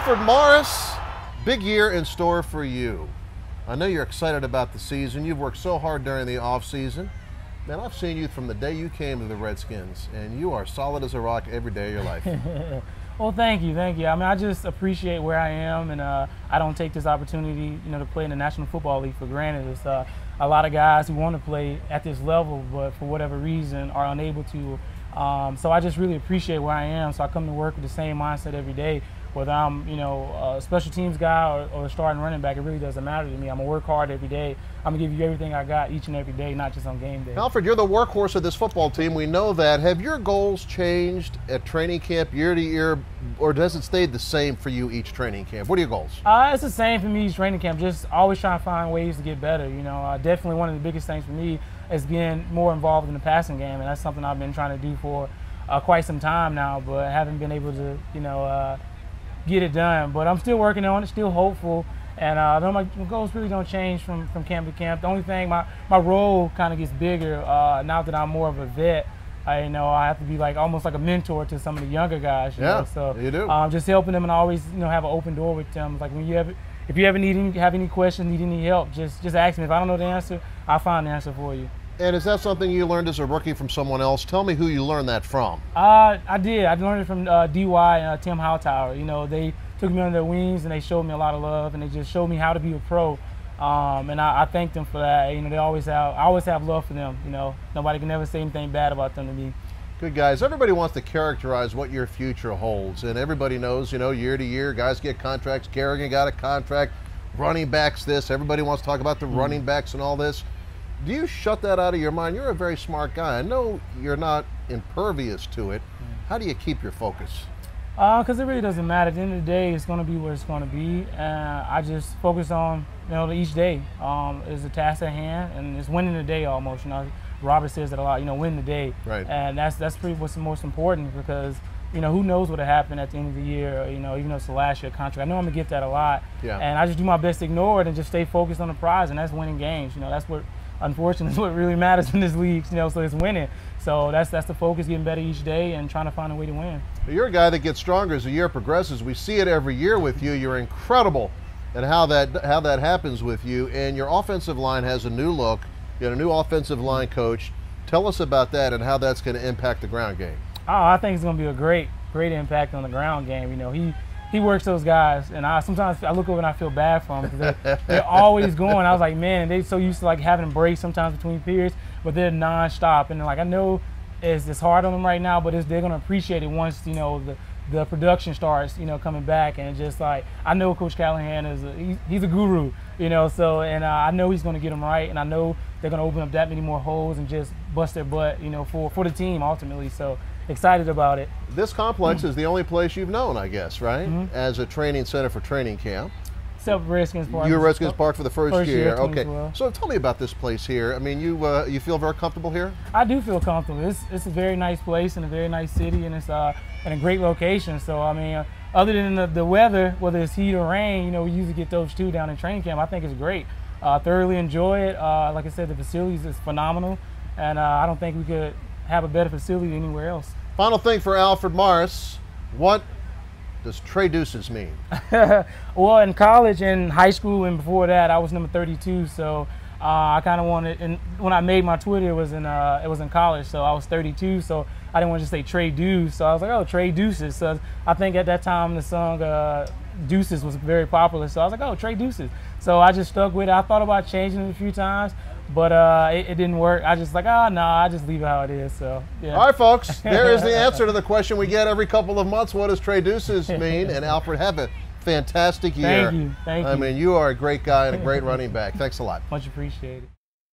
Alfred Morris, big year in store for you. I know you're excited about the season. You've worked so hard during the off season. Man, I've seen you from the day you came to the Redskins, and you are solid as a rock every day of your life. Well, thank you, thank you. I mean, I just appreciate where I am, and I don't take this opportunity, to play in the National Football League for granted. It's a lot of guys who want to play at this level, but for whatever reason are unable to. So I just really appreciate where I am. So I come to work with the same mindset every day. Whether I'm, a special teams guy or a starting running back, it really doesn't matter to me. I'm gonna work hard every day. I'm gonna give you everything I got each and every day, not just on game day. Alfred, you're the workhorse of this football team. We know that. Have your goals changed at training camp year to year, or does it stay the same for you each training camp? What are your goals? It's the same for me each training camp. Just always trying to find ways to get better. Definitely one of the biggest things for me is being more involved in the passing game, and that's something I've been trying to do for quite some time now, but haven't been able to, get it done. But I'm still working on it, still hopeful, and my goals really don't change from camp to camp. The only thing, my role kind of gets bigger now that I'm more of a vet. I have to be almost like a mentor to some of the younger guys. So you do. Just helping them and always have an open door with them. Like if you ever have any questions, need any help, just ask me. If I don't know the answer, I'll find the answer for you. And is that something you learned as a rookie from someone else? Tell me who you learned that from. I did. I learned it from DY and Tim Hightower. They took me under their wings and they showed me a lot of love, and they just showed me how to be a pro. And I thank them for that. I always have love for them. Nobody can ever say anything bad about them to me. Good guys. Everybody wants to characterize what your future holds, and everybody knows, year to year, guys get contracts. Kerrigan got a contract. Running backs this. Everybody wants to talk about the running backs and all this. Do you shut that out of your mind? You're a very smart guy. I know you're not impervious to it. How do you keep your focus? Because it really doesn't matter. At the end of the day, it's going to be what it's going to be. I just focus on, each day is a task at hand, and it's winning the day almost. Robert says that a lot. Win the day. Right. And that's pretty what's the most important, because who knows what'll happen at the end of the year. Even though it's the last year contract. I know I'm gonna get that a lot. Yeah. And I just do my best to ignore it and just stay focused on the prize, and that's winning games. That's what. Unfortunately, is what really matters in this league, so it's winning. So that's the focus, getting better each day and trying to find a way to win. You're a guy that gets stronger as the year progresses. We see it every year with you. You're incredible at how that happens with you. And your offensive line has a new look. You got a new offensive line coach. Tell us about that and how that's going to impact the ground game. Oh, I think it's going to be a great impact on the ground game. He works those guys, and sometimes I look over and I feel bad for them, because they're always going. I was like, man, they're so used to having breaks sometimes between periods, but they're nonstop. And I know it's hard on them right now, but they're gonna appreciate it once the production starts coming back. And just I know Coach Callahan he's a guru, So I know he's gonna get them right, and I know they're gonna open up that many more holes and just bust their butt, for the team ultimately. So excited about it. This complex is the only place you've known, I guess, right? As a training center for training camp. Except Redskins Park. You were Redskins Park for the first year. Okay. Well. So tell me about this place here. I mean, you feel very comfortable here? I do feel comfortable. It's a very nice place and a very nice city, and it's in a great location. So I mean, other than the weather, whether it's heat or rain, we usually get those two down in training camp. I think it's great. Thoroughly enjoy it. Like I said, the facilities is phenomenal, and I don't think we could have a better facility anywhere else. Final thing for Alfred Morris, what does Trey Deuces mean? Well, in college and high school and before that, I was number 32. So I kind of wanted, and when I made my Twitter, it was in college, so I was 32. So I didn't want to just say Trey Deuce. So I was like, oh, Trey Deuces. So I think at that time the song Deuces was very popular. So I was like, oh, Trey Deuces. So I just stuck with it. I thought about changing it a few times, but it didn't work. I just I just leave it how it is. So yeah. All right, folks, there is the answer to the question we get every couple of months. What does Trey Deuces mean? And Alfred, have a fantastic year. Thank you. I mean, you are a great guy and a great running back. Thanks a lot. Much appreciated.